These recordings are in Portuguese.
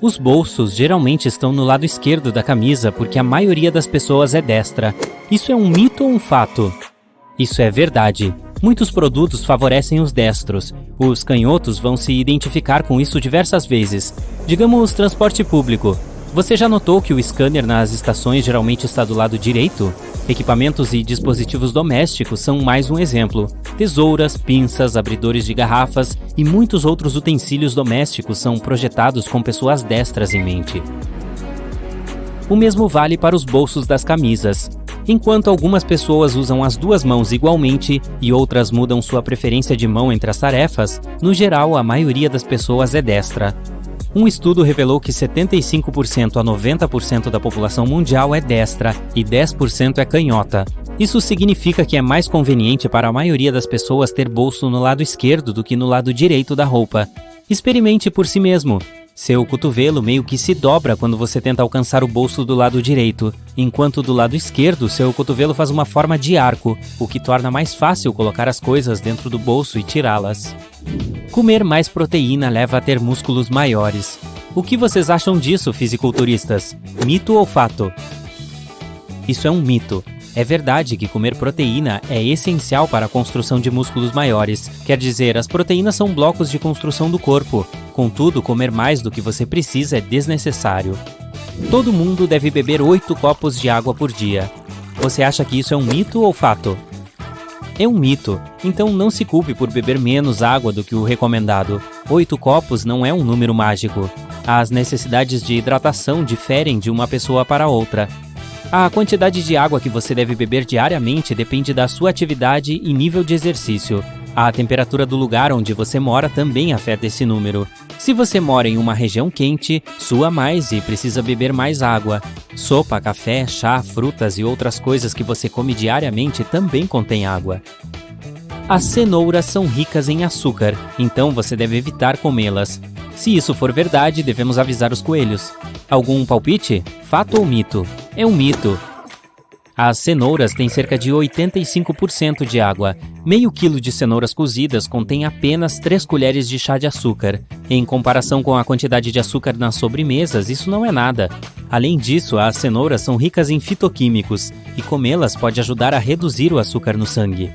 Os bolsos geralmente estão no lado esquerdo da camisa porque a maioria das pessoas é destra. Isso é um mito ou um fato? Isso é verdade. Muitos produtos favorecem os destros. Os canhotos vão se identificar com isso diversas vezes. Digamos transporte público. Você já notou que o scanner nas estações geralmente está do lado direito? Equipamentos e dispositivos domésticos são mais um exemplo. Tesouras, pinças, abridores de garrafas e muitos outros utensílios domésticos são projetados com pessoas destras em mente. O mesmo vale para os bolsos das camisas. Enquanto algumas pessoas usam as duas mãos igualmente e outras mudam sua preferência de mão entre as tarefas, no geral a maioria das pessoas é destra. Um estudo revelou que 75% a 90% da população mundial é destra e 10% é canhota. Isso significa que é mais conveniente para a maioria das pessoas ter bolso no lado esquerdo do que no lado direito da roupa. Experimente por si mesmo. Seu cotovelo meio que se dobra quando você tenta alcançar o bolso do lado direito, enquanto do lado esquerdo seu cotovelo faz uma forma de arco, o que torna mais fácil colocar as coisas dentro do bolso e tirá-las. Comer mais proteína leva a ter músculos maiores. O que vocês acham disso, fisiculturistas? Mito ou fato? Isso é um mito. É verdade que comer proteína é essencial para a construção de músculos maiores. Quer dizer, as proteínas são blocos de construção do corpo. Contudo, comer mais do que você precisa é desnecessário. Todo mundo deve beber 8 copos de água por dia. Você acha que isso é um mito ou fato? É um mito, então não se culpe por beber menos água do que o recomendado. 8 copos não é um número mágico. As necessidades de hidratação diferem de uma pessoa para outra. A quantidade de água que você deve beber diariamente depende da sua atividade e nível de exercício. A temperatura do lugar onde você mora também afeta esse número. Se você mora em uma região quente, sua mais e precisa beber mais água. Sopa, café, chá, frutas e outras coisas que você come diariamente também contêm água. As cenouras são ricas em açúcar, então você deve evitar comê-las. Se isso for verdade, devemos avisar os coelhos. Algum palpite? Fato ou mito? É um mito. As cenouras têm cerca de 85% de água. Meio quilo de cenouras cozidas contém apenas 3 colheres de chá de açúcar. Em comparação com a quantidade de açúcar nas sobremesas, isso não é nada. Além disso, as cenouras são ricas em fitoquímicos, e comê-las pode ajudar a reduzir o açúcar no sangue.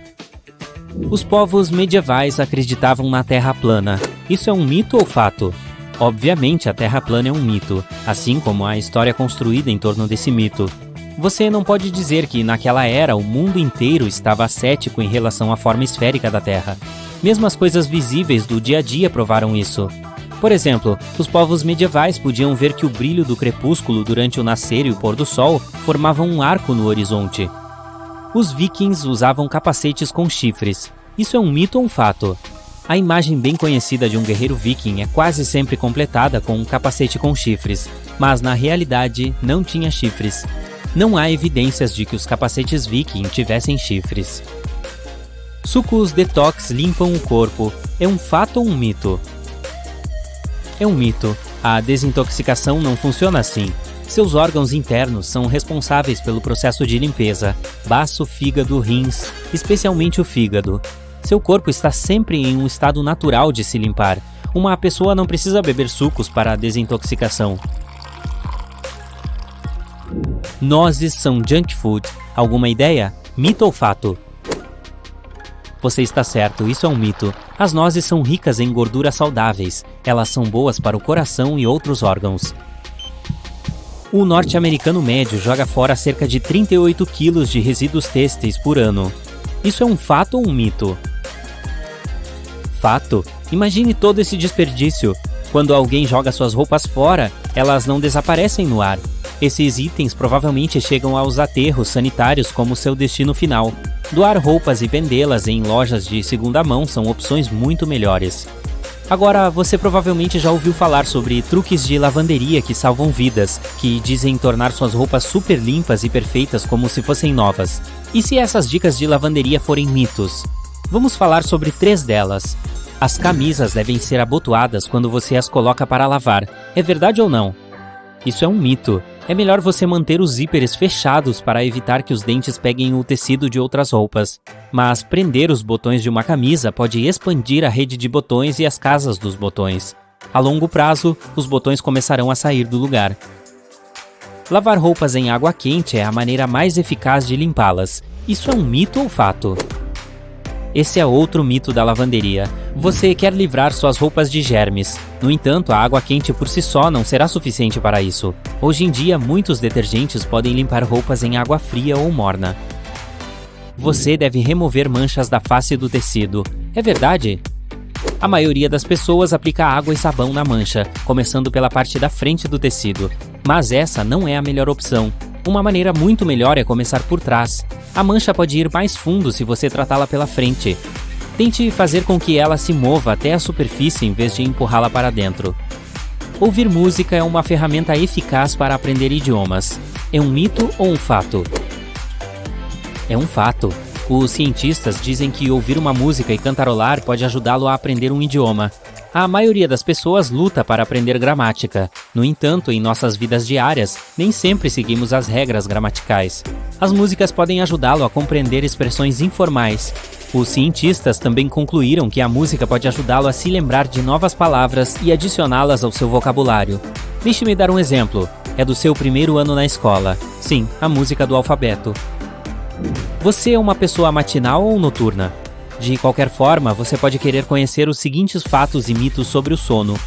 Os povos medievais acreditavam na Terra plana. Isso é um mito ou fato? Obviamente, a Terra plana é um mito, assim como a história construída em torno desse mito. Você não pode dizer que, naquela era, o mundo inteiro estava cético em relação à forma esférica da Terra. Mesmo as coisas visíveis do dia a dia provaram isso. Por exemplo, os povos medievais podiam ver que o brilho do crepúsculo durante o nascer e o pôr do sol formavam um arco no horizonte. Os vikings usavam capacetes com chifres. Isso é um mito ou um fato? A imagem bem conhecida de um guerreiro viking é quase sempre completada com um capacete com chifres, mas na realidade não tinha chifres. Não há evidências de que os capacetes viking tivessem chifres. Sucos detox limpam o corpo. É um fato ou um mito? É um mito. A desintoxicação não funciona assim. Seus órgãos internos são responsáveis pelo processo de limpeza. Baço, fígado, rins, especialmente o fígado. Seu corpo está sempre em um estado natural de se limpar. Uma pessoa não precisa beber sucos para a desintoxicação. Nozes são junk food. Alguma ideia? Mito ou fato? Você está certo, isso é um mito. As nozes são ricas em gorduras saudáveis. Elas são boas para o coração e outros órgãos. O norte-americano médio joga fora cerca de 38 quilos de resíduos têxteis por ano. Isso é um fato ou um mito? Fato. Imagine todo esse desperdício. Quando alguém joga suas roupas fora, elas não desaparecem no ar. Esses itens provavelmente chegam aos aterros sanitários como seu destino final. Doar roupas e vendê-las em lojas de segunda mão são opções muito melhores. Agora, você provavelmente já ouviu falar sobre truques de lavanderia que salvam vidas, que dizem tornar suas roupas super limpas e perfeitas como se fossem novas. E se essas dicas de lavanderia forem mitos? Vamos falar sobre 3 delas. As camisas devem ser abotoadas quando você as coloca para lavar. É verdade ou não? Isso é um mito. É melhor você manter os zíperes fechados para evitar que os dentes peguem o tecido de outras roupas. Mas prender os botões de uma camisa pode expandir a rede de botões e as casas dos botões. A longo prazo, os botões começarão a sair do lugar. Lavar roupas em água quente é a maneira mais eficaz de limpá-las. Isso é um mito ou fato? Esse é outro mito da lavanderia. Você quer livrar suas roupas de germes. No entanto, a água quente por si só não será suficiente para isso. Hoje em dia, muitos detergentes podem limpar roupas em água fria ou morna. Você deve remover manchas da face do tecido. É verdade? A maioria das pessoas aplica água e sabão na mancha, começando pela parte da frente do tecido. Mas essa não é a melhor opção. Uma maneira muito melhor é começar por trás. A mancha pode ir mais fundo se você tratá-la pela frente. Tente fazer com que ela se mova até a superfície em vez de empurrá-la para dentro. Ouvir música é uma ferramenta eficaz para aprender idiomas. É um mito ou um fato? É um fato. Os cientistas dizem que ouvir uma música e cantarolar pode ajudá-lo a aprender um idioma. A maioria das pessoas luta para aprender gramática. No entanto, em nossas vidas diárias, nem sempre seguimos as regras gramaticais. As músicas podem ajudá-lo a compreender expressões informais. Os cientistas também concluíram que a música pode ajudá-lo a se lembrar de novas palavras e adicioná-las ao seu vocabulário. Deixe-me dar um exemplo. É do seu primeiro ano na escola. Sim, a música do alfabeto. Você é uma pessoa matinal ou noturna? De qualquer forma, você pode querer conhecer os seguintes fatos e mitos sobre o sono.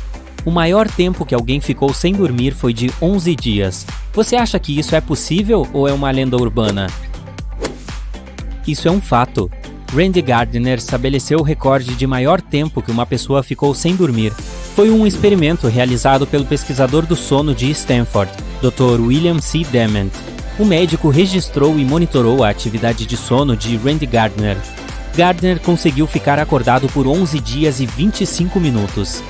O maior tempo que alguém ficou sem dormir foi de 11 dias. Você acha que isso é possível ou é uma lenda urbana? Isso é um fato. Randy Gardner estabeleceu o recorde de maior tempo que uma pessoa ficou sem dormir. Foi um experimento realizado pelo pesquisador do sono de Stanford, Dr. William C. Dement. O médico registrou e monitorou a atividade de sono de Randy Gardner. Gardner conseguiu ficar acordado por 11 dias e 25 minutos.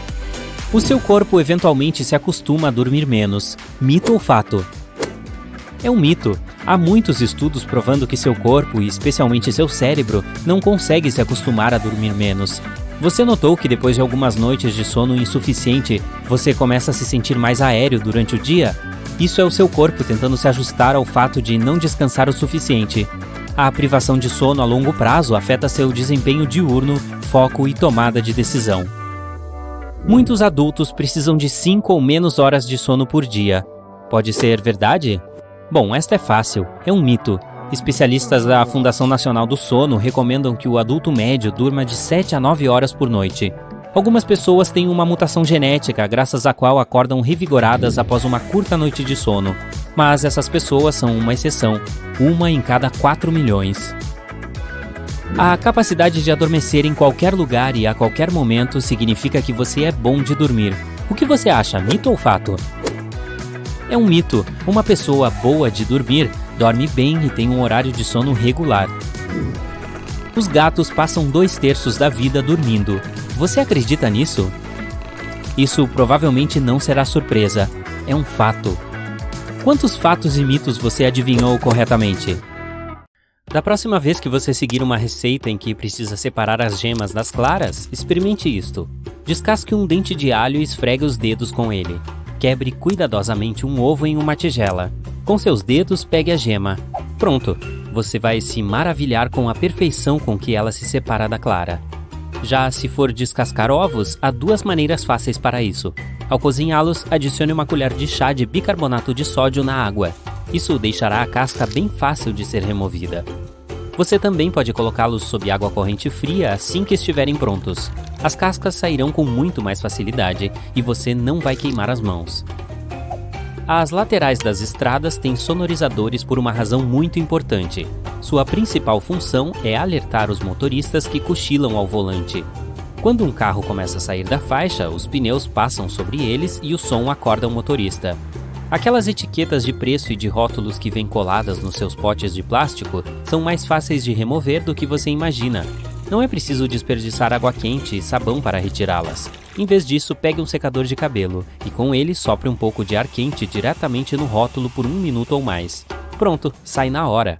O seu corpo eventualmente se acostuma a dormir menos. Mito ou fato? É um mito. Há muitos estudos provando que seu corpo, e especialmente seu cérebro, não consegue se acostumar a dormir menos. Você notou que depois de algumas noites de sono insuficiente, você começa a se sentir mais aéreo durante o dia? Isso é o seu corpo tentando se ajustar ao fato de não descansar o suficiente. A privação de sono a longo prazo afeta seu desempenho diurno, foco e tomada de decisão. Muitos adultos precisam de 5 ou menos horas de sono por dia. Pode ser verdade? Bom, esta é fácil, é um mito. Especialistas da Fundação Nacional do Sono recomendam que o adulto médio durma de 7 a 9 horas por noite. Algumas pessoas têm uma mutação genética, graças à qual acordam revigoradas após uma curta noite de sono. Mas essas pessoas são uma exceção, uma em cada 4 milhões. A capacidade de adormecer em qualquer lugar e a qualquer momento significa que você é bom de dormir. O que você acha, mito ou fato? É um mito. Uma pessoa boa de dormir dorme bem e tem um horário de sono regular. Os gatos passam 2/3 da vida dormindo. Você acredita nisso? Isso provavelmente não será surpresa. É um fato. Quantos fatos e mitos você adivinhou corretamente? Da próxima vez que você seguir uma receita em que precisa separar as gemas das claras, experimente isto. Descasque um dente de alho e esfregue os dedos com ele. Quebre cuidadosamente um ovo em uma tigela. Com seus dedos, pegue a gema. Pronto! Você vai se maravilhar com a perfeição com que ela se separa da clara. Já se for descascar ovos, há 2 maneiras fáceis para isso. Ao cozinhá-los, adicione uma colher de chá de bicarbonato de sódio na água. Isso deixará a casca bem fácil de ser removida. Você também pode colocá-los sob água corrente fria assim que estiverem prontos. As cascas sairão com muito mais facilidade e você não vai queimar as mãos. As laterais das estradas têm sonorizadores por uma razão muito importante. Sua principal função é alertar os motoristas que cochilam ao volante. Quando um carro começa a sair da faixa, os pneus passam sobre eles e o som acorda o motorista. Aquelas etiquetas de preço e de rótulos que vêm coladas nos seus potes de plástico são mais fáceis de remover do que você imagina. Não é preciso desperdiçar água quente e sabão para retirá-las. Em vez disso, pegue um secador de cabelo e com ele sopre um pouco de ar quente diretamente no rótulo por 1 minuto ou mais. Pronto, sai na hora.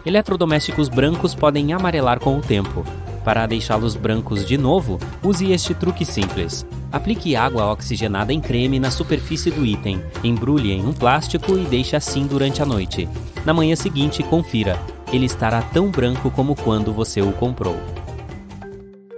Eletrodomésticos brancos podem amarelar com o tempo. Para deixá-los brancos de novo, use este truque simples. Aplique água oxigenada em creme na superfície do item, embrulhe em um plástico e deixe assim durante a noite. Na manhã seguinte, confira. Ele estará tão branco como quando você o comprou.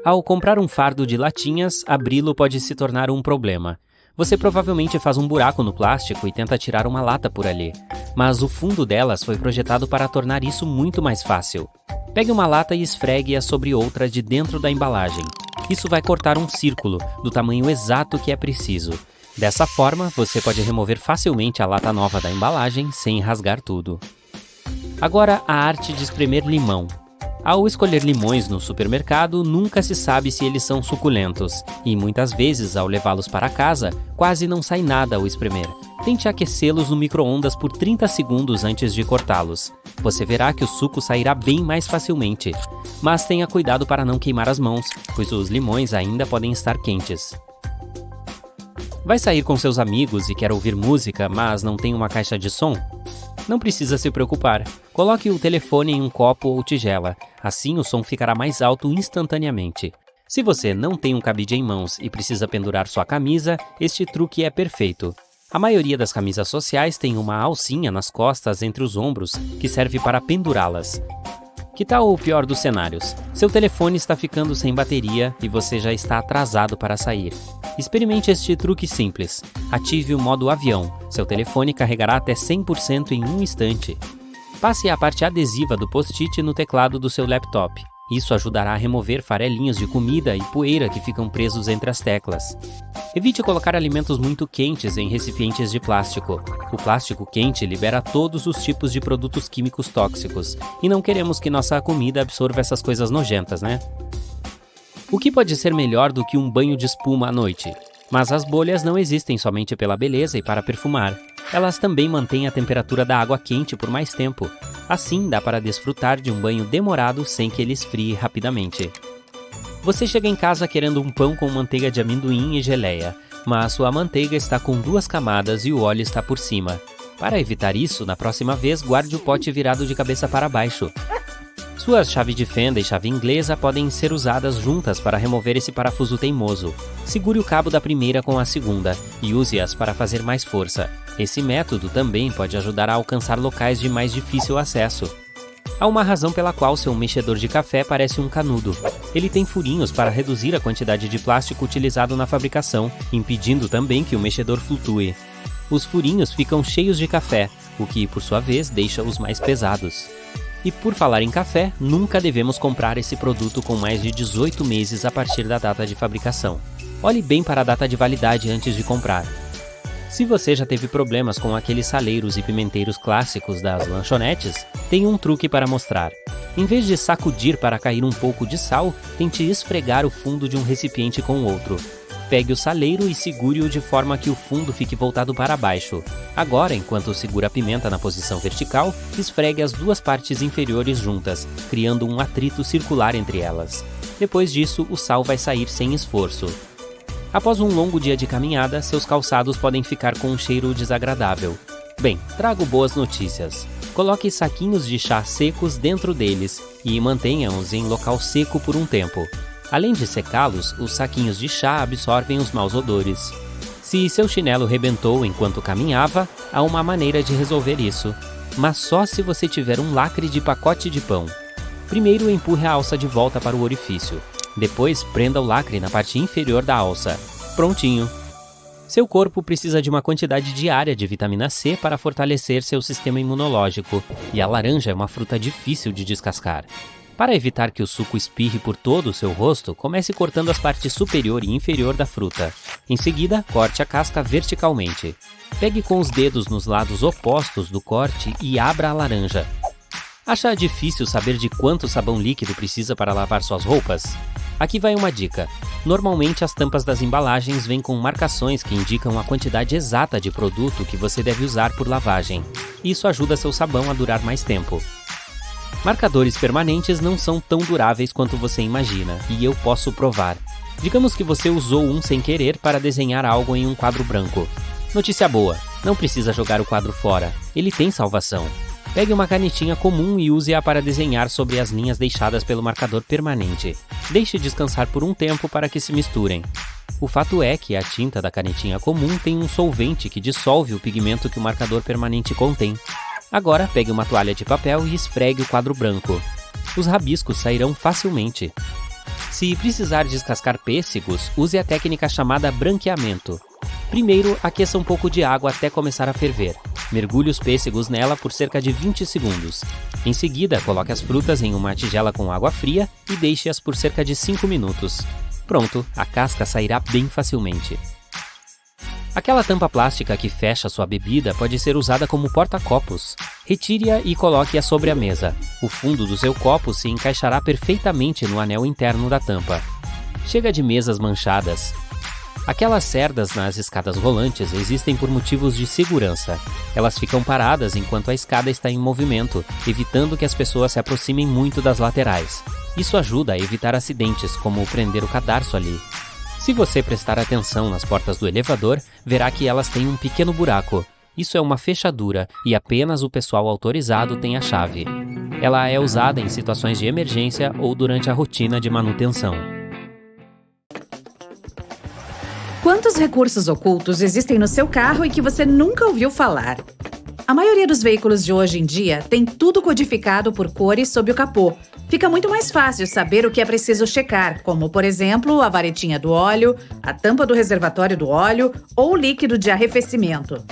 Ao comprar um fardo de latinhas, abri-lo pode se tornar um problema. Você provavelmente faz um buraco no plástico e tenta tirar uma lata por ali, mas o fundo delas foi projetado para tornar isso muito mais fácil. Pegue uma lata e esfregue-a sobre outra de dentro da embalagem. Isso vai cortar um círculo, do tamanho exato que é preciso. Dessa forma, você pode remover facilmente a lata nova da embalagem sem rasgar tudo. Agora, a arte de espremer limão. Ao escolher limões no supermercado, nunca se sabe se eles são suculentos, e muitas vezes, ao levá-los para casa, quase não sai nada ao espremer. Tente aquecê-los no micro-ondas por 30 segundos antes de cortá-los. Você verá que o suco sairá bem mais facilmente. Mas tenha cuidado para não queimar as mãos, pois os limões ainda podem estar quentes. Vai sair com seus amigos e quer ouvir música, mas não tem uma caixa de som? Não precisa se preocupar. Coloque o telefone em um copo ou tigela. Assim o som ficará mais alto instantaneamente. Se você não tem um cabide em mãos e precisa pendurar sua camisa, este truque é perfeito. A maioria das camisas sociais tem uma alcinha nas costas entre os ombros que serve para pendurá-las. Que tal o pior dos cenários? Seu telefone está ficando sem bateria e você já está atrasado para sair. Experimente este truque simples. Ative o modo avião. Seu telefone carregará até 100% em um instante. Passe a parte adesiva do post-it no teclado do seu laptop. Isso ajudará a remover farelinhos de comida e poeira que ficam presos entre as teclas. Evite colocar alimentos muito quentes em recipientes de plástico. O plástico quente libera todos os tipos de produtos químicos tóxicos, e não queremos que nossa comida absorva essas coisas nojentas, né? O que pode ser melhor do que um banho de espuma à noite? Mas as bolhas não existem somente pela beleza e para perfumar. Elas também mantêm a temperatura da água quente por mais tempo. Assim, dá para desfrutar de um banho demorado sem que ele esfrie rapidamente. Você chega em casa querendo um pão com manteiga de amendoim e geleia, mas sua manteiga está com 2 camadas e o óleo está por cima. Para evitar isso, na próxima vez, guarde o pote virado de cabeça para baixo. Suas chave de fenda e chave inglesa podem ser usadas juntas para remover esse parafuso teimoso. Segure o cabo da primeira com a segunda e use-as para fazer mais força. Esse método também pode ajudar a alcançar locais de mais difícil acesso. Há uma razão pela qual seu mexedor de café parece um canudo. Ele tem furinhos para reduzir a quantidade de plástico utilizado na fabricação, impedindo também que o mexedor flutue. Os furinhos ficam cheios de café, o que, por sua vez, deixa os mais pesados. E por falar em café, nunca devemos comprar esse produto com mais de 18 meses a partir da data de fabricação. Olhe bem para a data de validade antes de comprar. Se você já teve problemas com aqueles saleiros e pimenteiros clássicos das lanchonetes, tem um truque para mostrar. Em vez de sacudir para cair um pouco de sal, tente esfregar o fundo de um recipiente com o outro. Pegue o saleiro e segure-o de forma que o fundo fique voltado para baixo. Agora, enquanto segura a pimenta na posição vertical, esfregue as 2 partes inferiores juntas, criando um atrito circular entre elas. Depois disso, o sal vai sair sem esforço. Após um longo dia de caminhada, seus calçados podem ficar com um cheiro desagradável. Bem, trago boas notícias. Coloque saquinhos de chá secos dentro deles e mantenha-os em local seco por um tempo. Além de secá-los, os saquinhos de chá absorvem os maus odores. Se seu chinelo rebentou enquanto caminhava, há uma maneira de resolver isso, mas só se você tiver um lacre de pacote de pão. Primeiro, empurre a alça de volta para o orifício. Depois, prenda o lacre na parte inferior da alça. Prontinho! Seu corpo precisa de uma quantidade diária de vitamina C para fortalecer seu sistema imunológico, e a laranja é uma fruta difícil de descascar. Para evitar que o suco espirre por todo o seu rosto, comece cortando as partes superior e inferior da fruta. Em seguida, corte a casca verticalmente. Pegue com os dedos nos lados opostos do corte e abra a laranja. Acha difícil saber de quanto sabão líquido precisa para lavar suas roupas? Aqui vai uma dica. Normalmente as tampas das embalagens vêm com marcações que indicam a quantidade exata de produto que você deve usar por lavagem. Isso ajuda seu sabão a durar mais tempo. Marcadores permanentes não são tão duráveis quanto você imagina, e eu posso provar. Digamos que você usou um sem querer para desenhar algo em um quadro branco. Notícia boa, não precisa jogar o quadro fora, ele tem salvação. Pegue uma canetinha comum e use-a para desenhar sobre as linhas deixadas pelo marcador permanente. Deixe descansar por um tempo para que se misturem. O fato é que a tinta da canetinha comum tem um solvente que dissolve o pigmento que o marcador permanente contém. Agora, pegue uma toalha de papel e esfregue o quadro branco. Os rabiscos sairão facilmente. Se precisar descascar pêssegos, use a técnica chamada branqueamento. Primeiro, aqueça um pouco de água até começar a ferver. Mergulhe os pêssegos nela por cerca de 20 segundos. Em seguida, coloque as frutas em uma tigela com água fria e deixe-as por cerca de 5 minutos. Pronto, a casca sairá bem facilmente. Aquela tampa plástica que fecha sua bebida pode ser usada como porta-copos. Retire-a e coloque-a sobre a mesa. O fundo do seu copo se encaixará perfeitamente no anel interno da tampa. Chega de mesas manchadas. Aquelas cerdas nas escadas rolantes existem por motivos de segurança. Elas ficam paradas enquanto a escada está em movimento, evitando que as pessoas se aproximem muito das laterais. Isso ajuda a evitar acidentes, como prender o cadarço ali. Se você prestar atenção nas portas do elevador, verá que elas têm um pequeno buraco. Isso é uma fechadura e apenas o pessoal autorizado tem a chave. Ela é usada em situações de emergência ou durante a rotina de manutenção. Quantos recursos ocultos existem no seu carro e que você nunca ouviu falar? A maioria dos veículos de hoje em dia tem tudo codificado por cores sob o capô. Fica muito mais fácil saber o que é preciso checar, como, por exemplo, a varetinha do óleo, a tampa do reservatório do óleo ou o líquido de arrefecimento.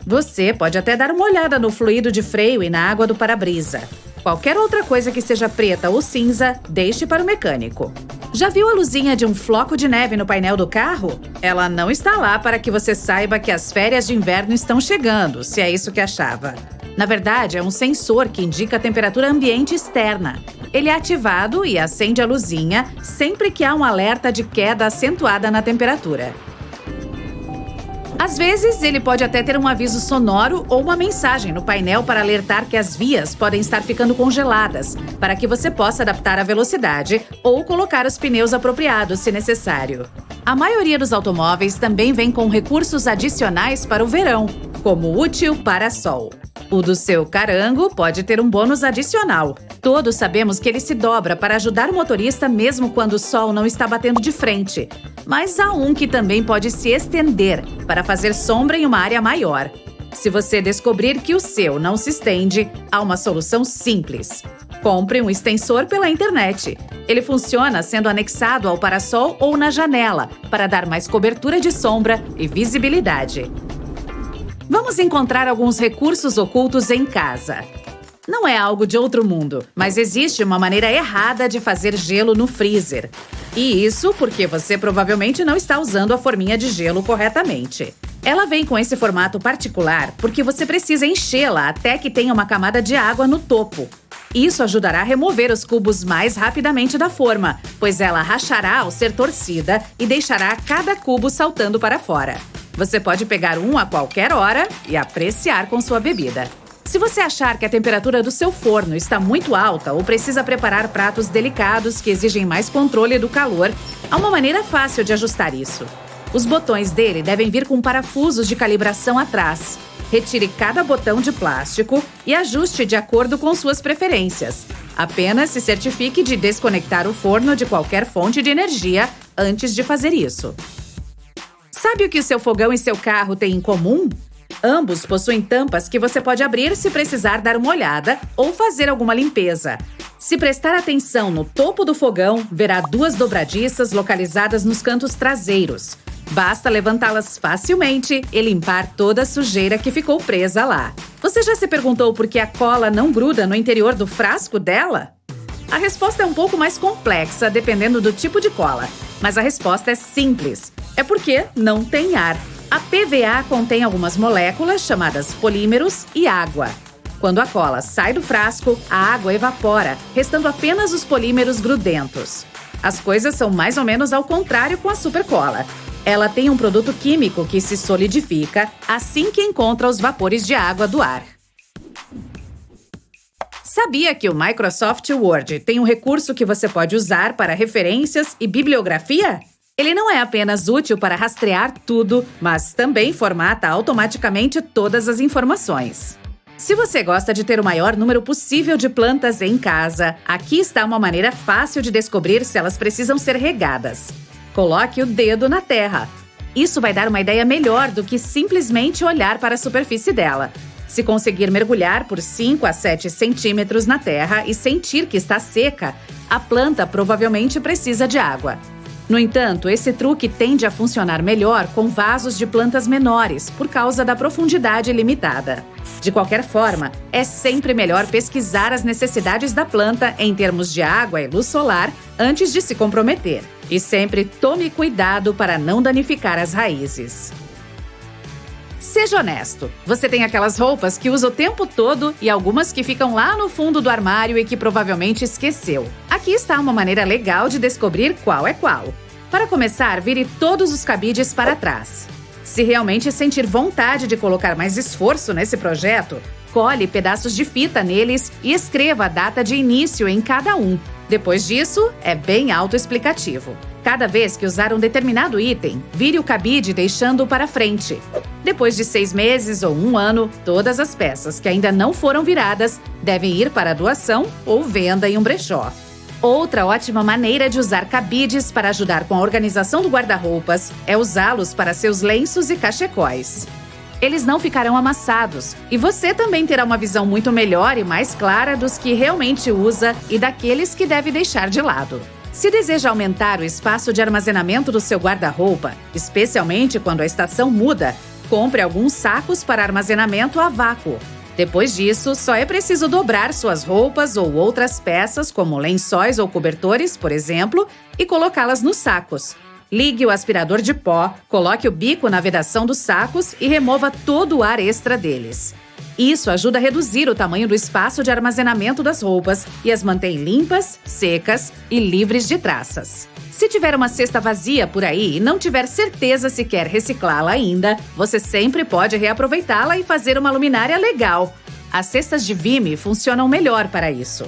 Você pode até dar uma olhada no fluido de freio e na água do para-brisa. Qualquer outra coisa que seja preta ou cinza, deixe para o mecânico. Já viu a luzinha de um floco de neve no painel do carro? Ela não está lá para que você saiba que as férias de inverno estão chegando, se é isso que achava. Na verdade, é um sensor que indica a temperatura ambiente externa. Ele é ativado e acende a luzinha sempre que há um alerta de queda acentuada na temperatura. Às vezes, ele pode até ter um aviso sonoro ou uma mensagem no painel para alertar que as vias podem estar ficando congeladas, para que você possa adaptar a velocidade ou colocar os pneus apropriados, se necessário. A maioria dos automóveis também vem com recursos adicionais para o verão, como o útil para-sol. O do seu carango pode ter um bônus adicional. Todos sabemos que ele se dobra para ajudar o motorista mesmo quando o sol não está batendo de frente. Mas há um que também pode se estender para fazer sombra em uma área maior. Se você descobrir que o seu não se estende, há uma solução simples. Compre um extensor pela internet. Ele funciona sendo anexado ao parasol ou na janela, para dar mais cobertura de sombra e visibilidade. Vamos encontrar alguns recursos ocultos em casa. Não é algo de outro mundo, mas existe uma maneira errada de fazer gelo no freezer. E isso porque você provavelmente não está usando a forminha de gelo corretamente. Ela vem com esse formato particular porque você precisa enchê-la até que tenha uma camada de água no topo. Isso ajudará a remover os cubos mais rapidamente da forma, pois ela rachará ao ser torcida e deixará cada cubo saltando para fora. Você pode pegar um a qualquer hora e apreciar com sua bebida. Se você achar que a temperatura do seu forno está muito alta ou precisa preparar pratos delicados que exigem mais controle do calor, há uma maneira fácil de ajustar isso. Os botões dele devem vir com parafusos de calibração atrás. Retire cada botão de plástico e ajuste de acordo com suas preferências. Apenas se certifique de desconectar o forno de qualquer fonte de energia antes de fazer isso. Sabe o que o seu fogão e seu carro têm em comum? Ambos possuem tampas que você pode abrir se precisar dar uma olhada ou fazer alguma limpeza. Se prestar atenção no topo do fogão, verá duas dobradiças localizadas nos cantos traseiros. Basta levantá-las facilmente e limpar toda a sujeira que ficou presa lá. Você já se perguntou por que a cola não gruda no interior do frasco dela? A resposta é um pouco mais complexa dependendo do tipo de cola, mas a resposta é simples. É porque não tem ar. A PVA contém algumas moléculas chamadas polímeros e água. Quando a cola sai do frasco, a água evapora, restando apenas os polímeros grudentos. As coisas são mais ou menos ao contrário com a supercola. Ela tem um produto químico que se solidifica assim que encontra os vapores de água do ar. Sabia que o Microsoft Word tem um recurso que você pode usar para referências e bibliografia? Ele não é apenas útil para rastrear tudo, mas também formata automaticamente todas as informações. Se você gosta de ter o maior número possível de plantas em casa, aqui está uma maneira fácil de descobrir se elas precisam ser regadas. Coloque o dedo na terra. Isso vai dar uma ideia melhor do que simplesmente olhar para a superfície dela. Se conseguir mergulhar por 5 a 7 centímetros na terra e sentir que está seca, a planta provavelmente precisa de água. No entanto, esse truque tende a funcionar melhor com vasos de plantas menores, por causa da profundidade limitada. De qualquer forma, é sempre melhor pesquisar as necessidades da planta em termos de água e luz solar antes de se comprometer. E sempre tome cuidado para não danificar as raízes. Seja honesto, você tem aquelas roupas que usa o tempo todo e algumas que ficam lá no fundo do armário e que provavelmente esqueceu. Aqui está uma maneira legal de descobrir qual é qual. Para começar, vire todos os cabides para trás. Se realmente sentir vontade de colocar mais esforço nesse projeto, cole pedaços de fita neles e escreva a data de início em cada um. Depois disso, é bem autoexplicativo. Cada vez que usar um determinado item, vire o cabide deixando-o para frente. Depois de 6 meses ou 1 ano, todas as peças que ainda não foram viradas devem ir para doação ou venda em um brechó. Outra ótima maneira de usar cabides para ajudar com a organização do guarda-roupas é usá-los para seus lenços e cachecóis. Eles não ficarão amassados e você também terá uma visão muito melhor e mais clara dos que realmente usa e daqueles que deve deixar de lado. Se deseja aumentar o espaço de armazenamento do seu guarda-roupa, especialmente quando a estação muda, compre alguns sacos para armazenamento a vácuo. Depois disso, só é preciso dobrar suas roupas ou outras peças, como lençóis ou cobertores, por exemplo, e colocá-las nos sacos. Ligue o aspirador de pó, coloque o bico na vedação dos sacos e remova todo o ar extra deles. Isso ajuda a reduzir o tamanho do espaço de armazenamento das roupas e as mantém limpas, secas e livres de traças. Se tiver uma cesta vazia por aí e não tiver certeza se quer reciclá-la ainda, você sempre pode reaproveitá-la e fazer uma luminária legal. As cestas de Vimy funcionam melhor para isso.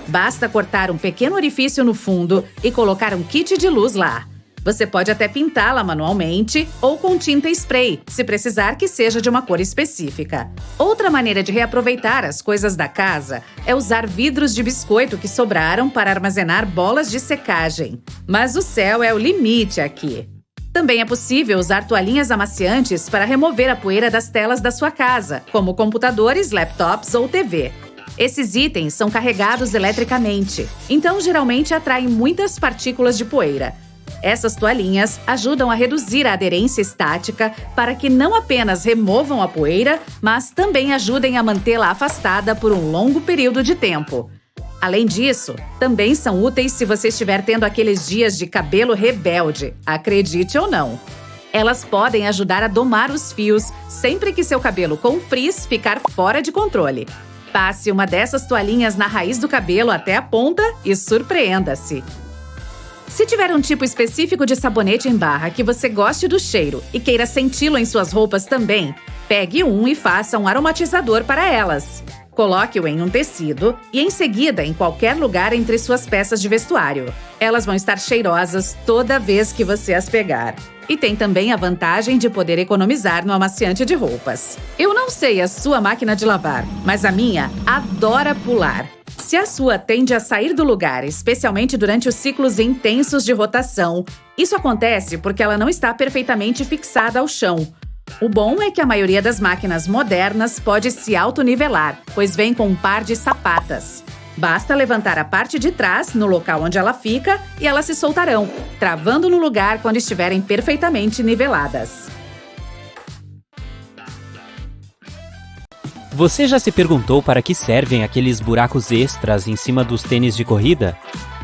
Basta cortar um pequeno orifício no fundo e colocar um kit de luz lá. Você pode até pintá-la manualmente ou com tinta spray, se precisar que seja de uma cor específica. Outra maneira de reaproveitar as coisas da casa é usar vidros de biscoito que sobraram para armazenar bolas de secagem. Mas o céu é o limite aqui. Também é possível usar toalhinhas amaciantes para remover a poeira das telas da sua casa, como computadores, laptops ou TV. Esses itens são carregados eletricamente, então geralmente atraem muitas partículas de poeira. Essas toalhinhas ajudam a reduzir a aderência estática para que não apenas removam a poeira, mas também ajudem a mantê-la afastada por um longo período de tempo. Além disso, também são úteis se você estiver tendo aqueles dias de cabelo rebelde, acredite ou não. Elas podem ajudar a domar os fios sempre que seu cabelo com frizz ficar fora de controle. Passe uma dessas toalhinhas na raiz do cabelo até a ponta e surpreenda-se. Se tiver um tipo específico de sabonete em barra que você goste do cheiro e queira senti-lo em suas roupas também, pegue um e faça um aromatizador para elas. Coloque-o em um tecido e, em seguida, em qualquer lugar entre suas peças de vestuário. Elas vão estar cheirosas toda vez que você as pegar. E tem também a vantagem de poder economizar no amaciante de roupas. Eu não sei a sua máquina de lavar, mas a minha adora pular. Se a sua tende a sair do lugar, especialmente durante os ciclos intensos de rotação, isso acontece porque ela não está perfeitamente fixada ao chão. O bom é que a maioria das máquinas modernas pode se autonivelar, pois vem com um par de sapatas. Basta levantar a parte de trás, no local onde ela fica, e elas se soltarão, travando no lugar quando estiverem perfeitamente niveladas. Você já se perguntou para que servem aqueles buracos extras em cima dos tênis de corrida?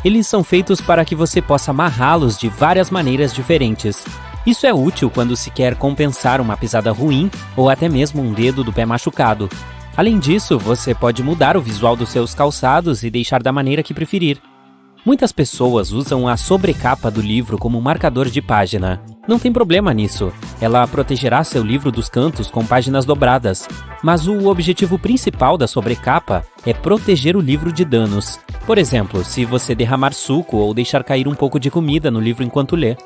Eles são feitos para que você possa amarrá-los de várias maneiras diferentes. Isso é útil quando se quer compensar uma pisada ruim ou até mesmo um dedo do pé machucado. Além disso, você pode mudar o visual dos seus calçados e deixar da maneira que preferir. Muitas pessoas usam a sobrecapa do livro como marcador de página. Não tem problema nisso. Ela protegerá seu livro dos cantos com páginas dobradas. Mas o objetivo principal da sobrecapa é proteger o livro de danos. Por exemplo, se você derramar suco ou deixar cair um pouco de comida no livro enquanto lê.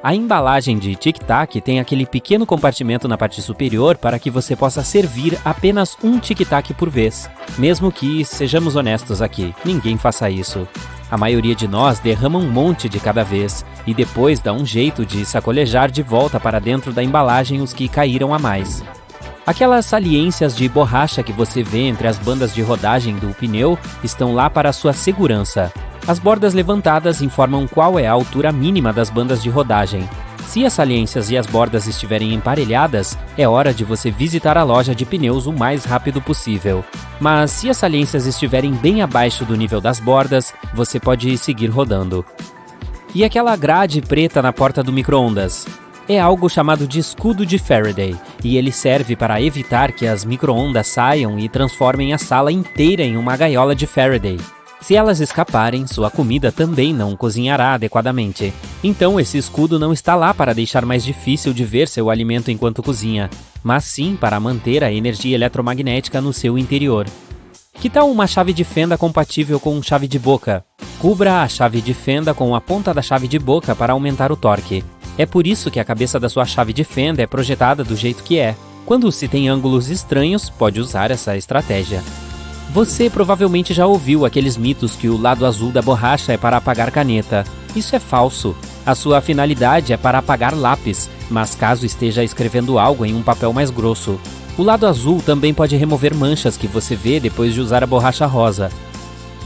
A embalagem de Tic Tac tem aquele pequeno compartimento na parte superior para que você possa servir apenas um Tic Tac por vez. Mesmo que, sejamos honestos aqui, ninguém faça isso. A maioria de nós derrama um monte de cada vez e depois dá um jeito de sacolejar de volta para dentro da embalagem os que caíram a mais. Aquelas saliências de borracha que você vê entre as bandas de rodagem do pneu estão lá para sua segurança. As bordas levantadas informam qual é a altura mínima das bandas de rodagem. Se as saliências e as bordas estiverem emparelhadas, é hora de você visitar a loja de pneus o mais rápido possível. Mas se as saliências estiverem bem abaixo do nível das bordas, você pode seguir rodando. E aquela grade preta na porta do micro-ondas? É algo chamado de escudo de Faraday, e ele serve para evitar que as micro-ondas saiam e transformem a sala inteira em uma gaiola de Faraday. Se elas escaparem, sua comida também não cozinhará adequadamente. Então esse escudo não está lá para deixar mais difícil de ver seu alimento enquanto cozinha, mas sim para manter a energia eletromagnética no seu interior. Que tal uma chave de fenda compatível com chave de boca? Cubra a chave de fenda com a ponta da chave de boca para aumentar o torque. É por isso que a cabeça da sua chave de fenda é projetada do jeito que é. Quando se tem ângulos estranhos, pode usar essa estratégia. Você provavelmente já ouviu aqueles mitos que o lado azul da borracha é para apagar caneta. Isso é falso. A sua finalidade é para apagar lápis, mas caso esteja escrevendo algo em um papel mais grosso. O lado azul também pode remover manchas que você vê depois de usar a borracha rosa.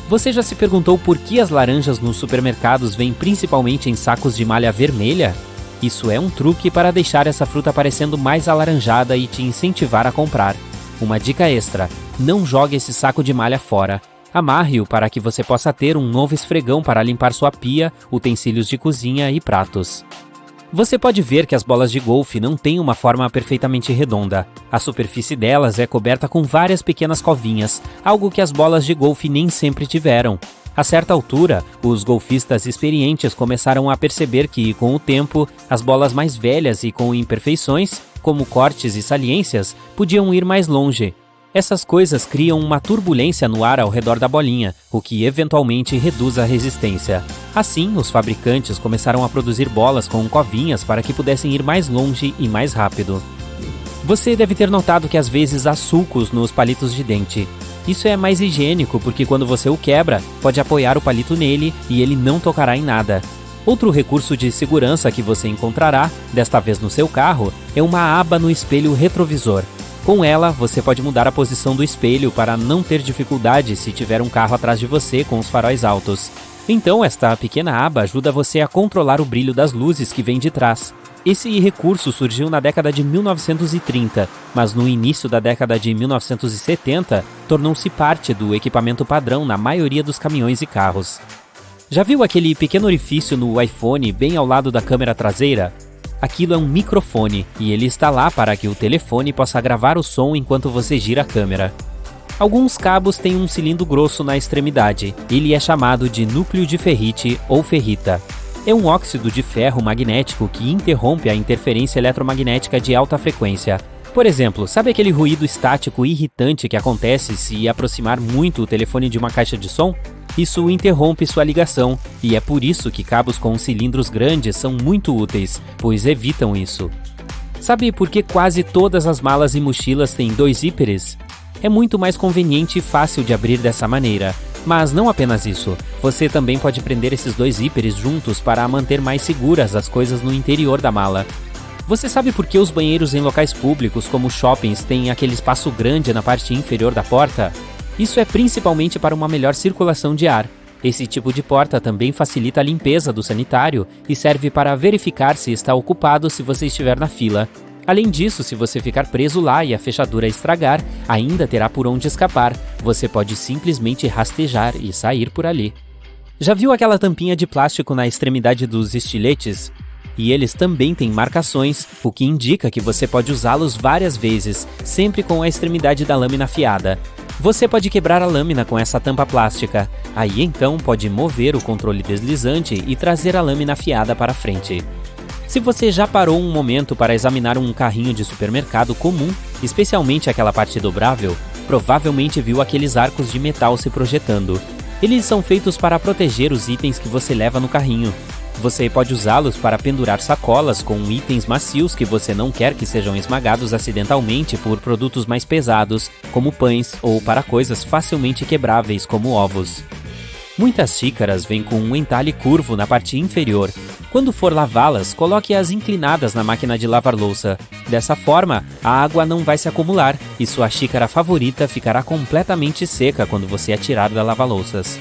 Você já se perguntou por que as laranjas nos supermercados vêm principalmente em sacos de malha vermelha? Isso é um truque para deixar essa fruta parecendo mais alaranjada e te incentivar a comprar. Uma dica extra: não jogue esse saco de malha fora. Amarre-o para que você possa ter um novo esfregão para limpar sua pia, utensílios de cozinha e pratos. Você pode ver que as bolas de golfe não têm uma forma perfeitamente redonda. A superfície delas é coberta com várias pequenas covinhas, algo que as bolas de golfe nem sempre tiveram. A certa altura, os golfistas experientes começaram a perceber que, com o tempo, as bolas mais velhas e com imperfeições, como cortes e saliências, podiam ir mais longe. Essas coisas criam uma turbulência no ar ao redor da bolinha, o que eventualmente reduz a resistência. Assim, os fabricantes começaram a produzir bolas com covinhas para que pudessem ir mais longe e mais rápido. Você deve ter notado que às vezes há sulcos nos palitos de dente. Isso é mais higiênico porque quando você o quebra, pode apoiar o palito nele e ele não tocará em nada. Outro recurso de segurança que você encontrará, desta vez no seu carro, é uma aba no espelho retrovisor. Com ela, você pode mudar a posição do espelho para não ter dificuldade se tiver um carro atrás de você com os faróis altos. Então, esta pequena aba ajuda você a controlar o brilho das luzes que vêm de trás. Esse recurso surgiu na década de 1930, mas no início da década de 1970, tornou-se parte do equipamento padrão na maioria dos caminhões e carros. Já viu aquele pequeno orifício no iPhone bem ao lado da câmera traseira? Aquilo é um microfone, e ele está lá para que o telefone possa gravar o som enquanto você gira a câmera. Alguns cabos têm um cilindro grosso na extremidade. Ele é chamado de núcleo de ferrite ou ferrita. É um óxido de ferro magnético que interrompe a interferência eletromagnética de alta frequência. Por exemplo, sabe aquele ruído estático irritante que acontece se aproximar muito o telefone de uma caixa de som? Isso interrompe sua ligação, e é por isso que cabos com cilindros grandes são muito úteis, pois evitam isso. Sabe por que quase todas as malas e mochilas têm 2 zíperes? É muito mais conveniente e fácil de abrir dessa maneira. Mas não apenas isso, você também pode prender esses 2 zíperes juntos para manter mais seguras as coisas no interior da mala. Você sabe por que os banheiros em locais públicos como shoppings têm aquele espaço grande na parte inferior da porta? Isso é principalmente para uma melhor circulação de ar. Esse tipo de porta também facilita a limpeza do sanitário e serve para verificar se está ocupado se você estiver na fila. Além disso, se você ficar preso lá e a fechadura estragar, ainda terá por onde escapar. Você pode simplesmente rastejar e sair por ali. Já viu aquela tampinha de plástico na extremidade dos estiletes? E eles também têm marcações, o que indica que você pode usá-los várias vezes, sempre com a extremidade da lâmina afiada. Você pode quebrar a lâmina com essa tampa plástica. Aí então pode mover o controle deslizante e trazer a lâmina afiada para frente. Se você já parou um momento para examinar um carrinho de supermercado comum, especialmente aquela parte dobrável, provavelmente viu aqueles arcos de metal se projetando. Eles são feitos para proteger os itens que você leva no carrinho. Você pode usá-los para pendurar sacolas com itens macios que você não quer que sejam esmagados acidentalmente por produtos mais pesados, como pães, ou para coisas facilmente quebráveis, como ovos. Muitas xícaras vêm com um entalhe curvo na parte inferior. Quando for lavá-las, coloque-as inclinadas na máquina de lavar louça. Dessa forma, a água não vai se acumular e sua xícara favorita ficará completamente seca quando você a tirar da lava-louças.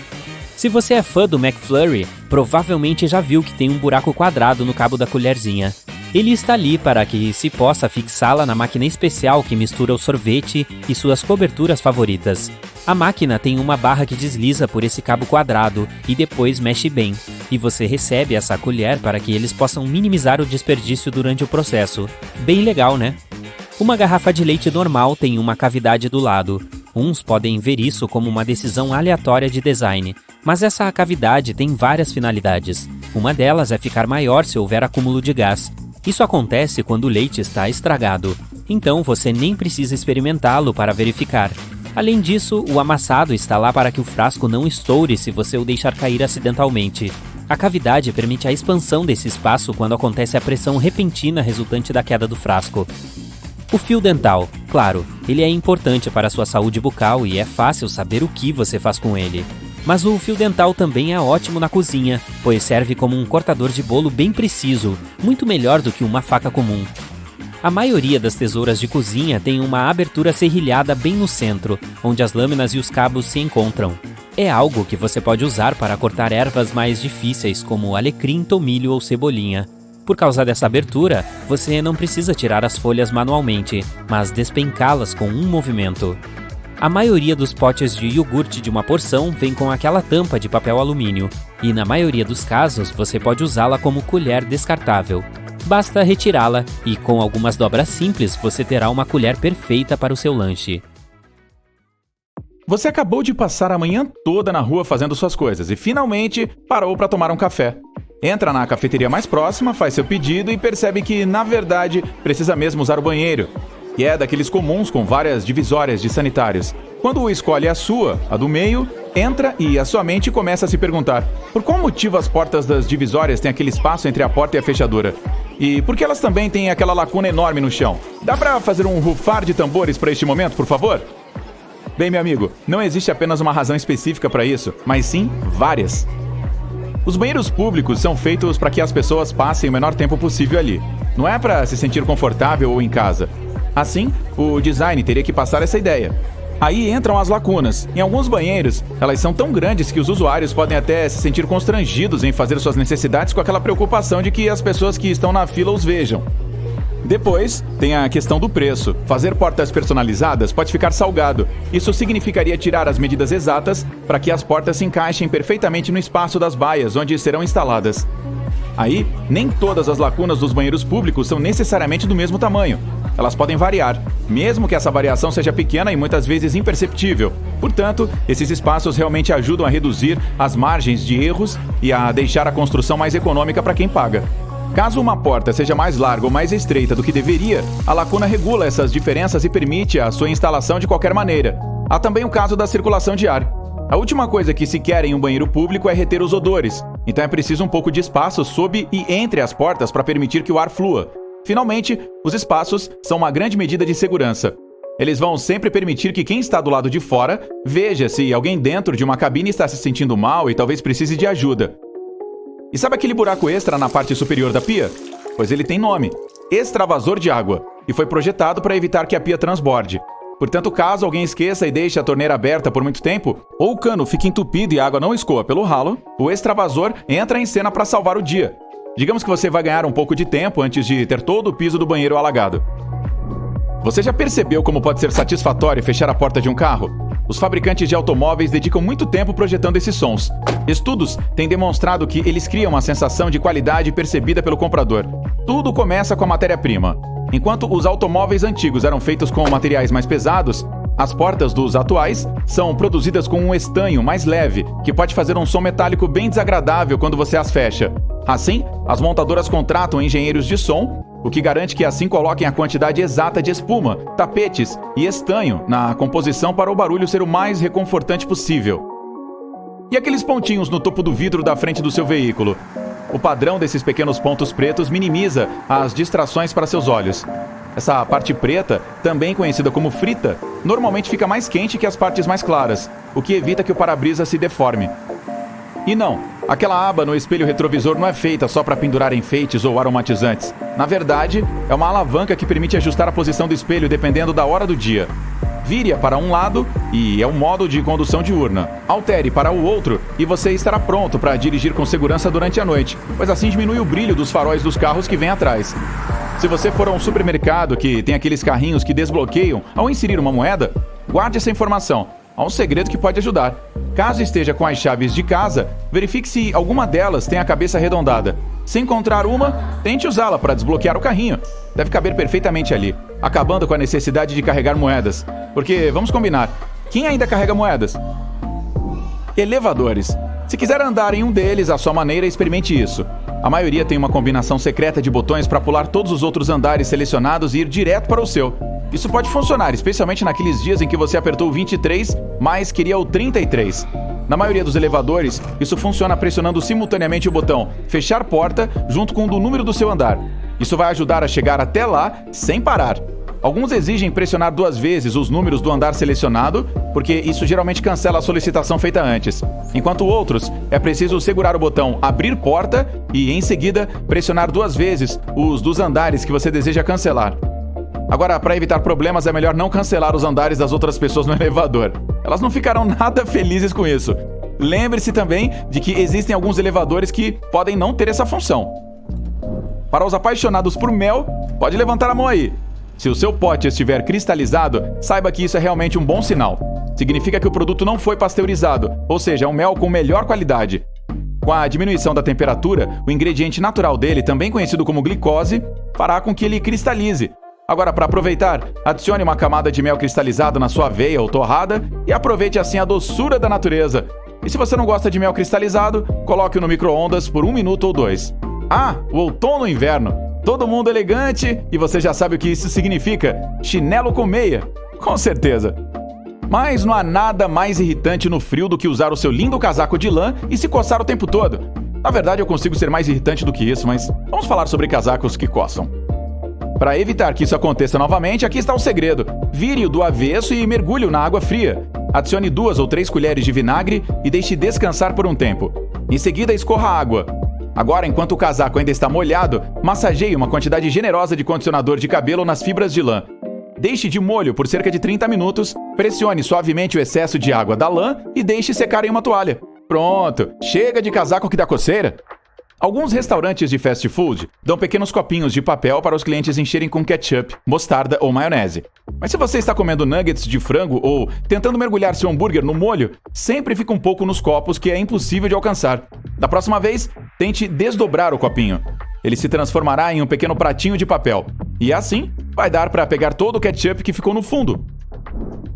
Se você é fã do McFlurry, provavelmente já viu que tem um buraco quadrado no cabo da colherzinha. Ele está ali para que se possa fixá-la na máquina especial que mistura o sorvete e suas coberturas favoritas. A máquina tem uma barra que desliza por esse cabo quadrado e depois mexe bem. E você recebe essa colher para que eles possam minimizar o desperdício durante o processo. Bem legal, né? Uma garrafa de leite normal tem uma cavidade do lado. Uns podem ver isso como uma decisão aleatória de design, mas essa cavidade tem várias finalidades. Uma delas é ficar maior se houver acúmulo de gás. Isso acontece quando o leite está estragado, então você nem precisa experimentá-lo para verificar. Além disso, o amassado está lá para que o frasco não estoure se você o deixar cair acidentalmente. A cavidade permite a expansão desse espaço quando acontece a pressão repentina resultante da queda do frasco. O fio dental, claro, ele é importante para a sua saúde bucal e é fácil saber o que você faz com ele. Mas o fio dental também é ótimo na cozinha, pois serve como um cortador de bolo bem preciso, muito melhor do que uma faca comum. A maioria das tesouras de cozinha tem uma abertura serrilhada bem no centro, onde as lâminas e os cabos se encontram. É algo que você pode usar para cortar ervas mais difíceis, como alecrim, tomilho ou cebolinha. Por causa dessa abertura, você não precisa tirar as folhas manualmente, mas despencá-las com um movimento. A maioria dos potes de iogurte de uma porção vem com aquela tampa de papel alumínio, e na maioria dos casos você pode usá-la como colher descartável. Basta retirá-la e com algumas dobras simples você terá uma colher perfeita para o seu lanche. Você acabou de passar a manhã toda na rua fazendo suas coisas e finalmente parou para tomar um café. Entra na cafeteria mais próxima, faz seu pedido e percebe que, na verdade, precisa mesmo usar o banheiro. E é daqueles comuns com várias divisórias de sanitários. Quando escolhe a sua, a do meio, entra e a sua mente começa a se perguntar: por qual motivo as portas das divisórias têm aquele espaço entre a porta e a fechadura? E por que elas também têm aquela lacuna enorme no chão? Dá pra fazer um rufar de tambores para este momento, por favor? Bem, meu amigo, não existe apenas uma razão específica para isso, mas sim várias. Os banheiros públicos são feitos para que as pessoas passem o menor tempo possível ali. Não é para se sentir confortável ou em casa. Assim, o design teria que passar essa ideia. Aí entram as lacunas. Em alguns banheiros, elas são tão grandes que os usuários podem até se sentir constrangidos em fazer suas necessidades com aquela preocupação de que as pessoas que estão na fila os vejam. Depois, tem a questão do preço. Fazer portas personalizadas pode ficar salgado. Isso significaria tirar as medidas exatas para que as portas se encaixem perfeitamente no espaço das baias onde serão instaladas. Aí, nem todas as lacunas dos banheiros públicos são necessariamente do mesmo tamanho. Elas podem variar, mesmo que essa variação seja pequena e muitas vezes imperceptível. Portanto, esses espaços realmente ajudam a reduzir as margens de erros e a deixar a construção mais econômica para quem paga. Caso uma porta seja mais larga ou mais estreita do que deveria, a lacuna regula essas diferenças e permite a sua instalação de qualquer maneira. Há também o caso da circulação de ar. A última coisa que se quer em um banheiro público é reter os odores, então é preciso um pouco de espaço sob e entre as portas para permitir que o ar flua. Finalmente, os espaços são uma grande medida de segurança. Eles vão sempre permitir que quem está do lado de fora veja se alguém dentro de uma cabine está se sentindo mal e talvez precise de ajuda. E sabe aquele buraco extra na parte superior da pia? Pois ele tem nome: extravasor de água, e foi projetado para evitar que a pia transborde. Portanto, caso alguém esqueça e deixe a torneira aberta por muito tempo, ou o cano fique entupido e a água não escoa pelo ralo, o extravasor entra em cena para salvar o dia. Digamos que você vai ganhar um pouco de tempo antes de ter todo o piso do banheiro alagado. Você já percebeu como pode ser satisfatório fechar a porta de um carro? Os fabricantes de automóveis dedicam muito tempo projetando esses sons. Estudos têm demonstrado que eles criam uma sensação de qualidade percebida pelo comprador. Tudo começa com a matéria-prima. Enquanto os automóveis antigos eram feitos com materiais mais pesados, as portas dos atuais são produzidas com um estanho mais leve, que pode fazer um som metálico bem desagradável quando você as fecha. Assim, as montadoras contratam engenheiros de som, o que garante que assim coloquem a quantidade exata de espuma, tapetes e estanho na composição para o barulho ser o mais reconfortante possível. E aqueles pontinhos no topo do vidro da frente do seu veículo? O padrão desses pequenos pontos pretos minimiza as distrações para seus olhos. Essa parte preta, também conhecida como frita, normalmente fica mais quente que as partes mais claras, o que evita que o para-brisa se deforme. E não, aquela aba no espelho retrovisor não é feita só para pendurar enfeites ou aromatizantes. Na verdade, é uma alavanca que permite ajustar a posição do espelho dependendo da hora do dia. Vire-a para um lado e é um modo de condução diurna. Altere para o outro e você estará pronto para dirigir com segurança durante a noite, pois assim diminui o brilho dos faróis dos carros que vêm atrás. Se você for a um supermercado que tem aqueles carrinhos que desbloqueiam ao inserir uma moeda, guarde essa informação. Há um segredo que pode ajudar. Caso esteja com as chaves de casa, verifique se alguma delas tem a cabeça arredondada. Se encontrar uma, tente usá-la para desbloquear o carrinho. Deve caber perfeitamente ali, acabando com a necessidade de carregar moedas. Porque, vamos combinar, quem ainda carrega moedas? Elevadores. Se quiser andar em um deles à sua maneira, experimente isso. A maioria tem uma combinação secreta de botões para pular todos os outros andares selecionados e ir direto para o seu. Isso pode funcionar, especialmente naqueles dias em que você apertou o 23, mas queria o 33. Na maioria dos elevadores, isso funciona pressionando simultaneamente o botão fechar porta junto com o do número do seu andar. Isso vai ajudar a chegar até lá sem parar. Alguns exigem pressionar 2 vezes os números do andar selecionado, porque isso geralmente cancela a solicitação feita antes. Enquanto outros, é preciso segurar o botão abrir porta e, em seguida, pressionar 2 vezes os dos andares que você deseja cancelar. Agora, para evitar problemas, é melhor não cancelar os andares das outras pessoas no elevador. Elas não ficarão nada felizes com isso. Lembre-se também de que existem alguns elevadores que podem não ter essa função. Para os apaixonados por mel, pode levantar a mão aí. Se o seu pote estiver cristalizado, saiba que isso é realmente um bom sinal. Significa que o produto não foi pasteurizado, ou seja, é um mel com melhor qualidade. Com a diminuição da temperatura, o ingrediente natural dele, também conhecido como glicose, fará com que ele cristalize. Agora, para aproveitar, adicione uma camada de mel cristalizado na sua aveia ou torrada e aproveite assim a doçura da natureza. E se você não gosta de mel cristalizado, coloque-o no micro-ondas por 1 minuto ou 2. Ah, o outono e inverno. Todo mundo elegante e você já sabe o que isso significa. Chinelo com meia. Com certeza. Mas não há nada mais irritante no frio do que usar o seu lindo casaco de lã e se coçar o tempo todo. Na verdade, eu consigo ser mais irritante do que isso, mas vamos falar sobre casacos que coçam. Para evitar que isso aconteça novamente, aqui está o segredo. Vire-o do avesso e mergulhe-o na água fria. Adicione 2 ou 3 colheres de vinagre e deixe descansar por um tempo. Em seguida, escorra a água. Agora, enquanto o casaco ainda está molhado, massageie uma quantidade generosa de condicionador de cabelo nas fibras de lã. Deixe de molho por cerca de 30 minutos, pressione suavemente o excesso de água da lã e deixe secar em uma toalha. Pronto! Chega de casaco que dá coceira! Alguns restaurantes de fast food dão pequenos copinhos de papel para os clientes encherem com ketchup, mostarda ou maionese. Mas se você está comendo nuggets de frango ou tentando mergulhar seu hambúrguer no molho, sempre fica um pouco nos copos que é impossível de alcançar. Da próxima vez, tente desdobrar o copinho. Ele se transformará em um pequeno pratinho de papel. E assim, vai dar para pegar todo o ketchup que ficou no fundo.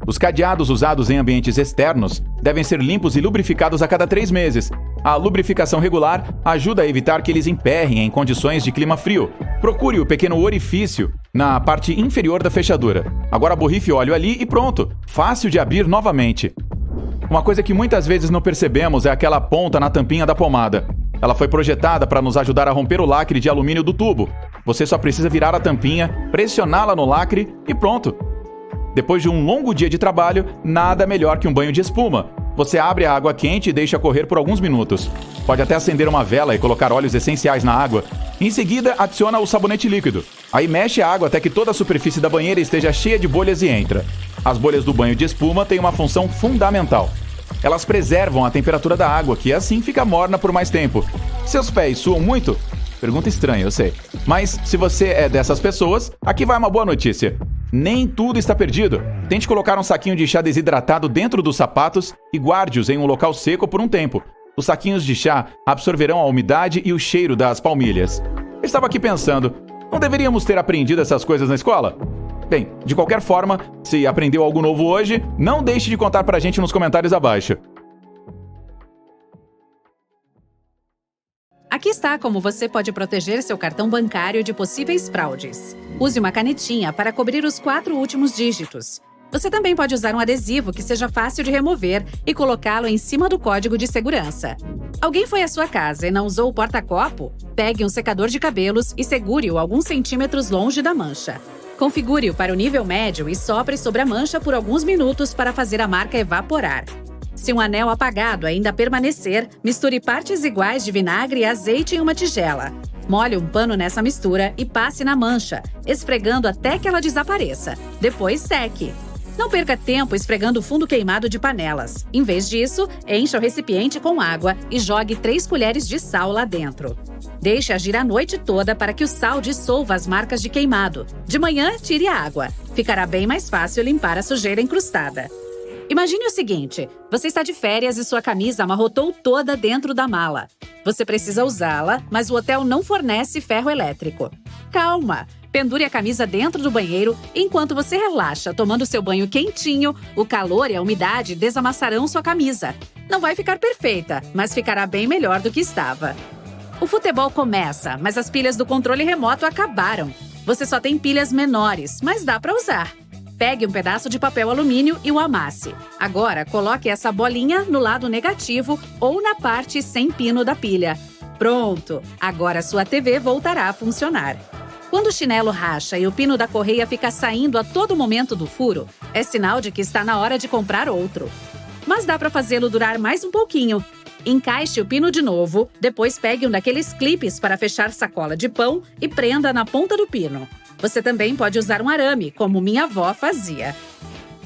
Os cadeados usados em ambientes externos devem ser limpos e lubrificados a cada 3 meses. A lubrificação regular ajuda a evitar que eles emperrem em condições de clima frio. Procure o pequeno orifício na parte inferior da fechadura. Agora borrife óleo ali e pronto, fácil de abrir novamente. Uma coisa que muitas vezes não percebemos é aquela ponta na tampinha da pomada. Ela foi projetada para nos ajudar a romper o lacre de alumínio do tubo. Você só precisa virar a tampinha, pressioná-la no lacre e pronto. Depois de um longo dia de trabalho, nada melhor que um banho de espuma. Você abre a água quente e deixa correr por alguns minutos. Pode até acender uma vela e colocar óleos essenciais na água. Em seguida, adiciona o sabonete líquido. Aí mexe a água até que toda a superfície da banheira esteja cheia de bolhas e entra. As bolhas do banho de espuma têm uma função fundamental. Elas preservam a temperatura da água, que assim fica morna por mais tempo. Seus pés suam muito? Pergunta estranha, eu sei. Mas se você é dessas pessoas, aqui vai uma boa notícia. Nem tudo está perdido. Tente colocar um saquinho de chá desidratado dentro dos sapatos e guarde-os em um local seco por um tempo. Os saquinhos de chá absorverão a umidade e o cheiro das palmilhas. Eu estava aqui pensando, não deveríamos ter aprendido essas coisas na escola? Bem, de qualquer forma, se aprendeu algo novo hoje, não deixe de contar pra gente nos comentários abaixo. Aqui está como você pode proteger seu cartão bancário de possíveis fraudes. Use uma canetinha para cobrir os 4 últimos dígitos. Você também pode usar um adesivo que seja fácil de remover e colocá-lo em cima do código de segurança. Alguém foi à sua casa e não usou o porta-copo? Pegue um secador de cabelos e segure-o alguns centímetros longe da mancha. Configure-o para o nível médio e sopre sobre a mancha por alguns minutos para fazer a marca evaporar. Se um anel apagado ainda permanecer, misture partes iguais de vinagre e azeite em uma tigela. Molhe um pano nessa mistura e passe na mancha, esfregando até que ela desapareça. Depois seque. Não perca tempo esfregando o fundo queimado de panelas. Em vez disso, encha o recipiente com água e jogue 3 colheres de sal lá dentro. Deixe agir a noite toda para que o sal dissolva as marcas de queimado. De manhã, tire a água. Ficará bem mais fácil limpar a sujeira incrustada. Imagine o seguinte, você está de férias e sua camisa amarrotou toda dentro da mala. Você precisa usá-la, mas o hotel não fornece ferro elétrico. Calma! Pendure a camisa dentro do banheiro enquanto você relaxa, tomando seu banho quentinho. O calor e a umidade desamassarão sua camisa. Não vai ficar perfeita, mas ficará bem melhor do que estava. O futebol começa, mas as pilhas do controle remoto acabaram. Você só tem pilhas menores, mas dá para usar. Pegue um pedaço de papel alumínio e o amasse. Agora, coloque essa bolinha no lado negativo ou na parte sem pino da pilha. Pronto! Agora sua TV voltará a funcionar. Quando o chinelo racha e o pino da correia fica saindo a todo momento do furo, é sinal de que está na hora de comprar outro. Mas dá para fazê-lo durar mais um pouquinho. Encaixe o pino de novo, depois pegue um daqueles clipes para fechar sacola de pão e prenda na ponta do pino. Você também pode usar um arame, como minha avó fazia.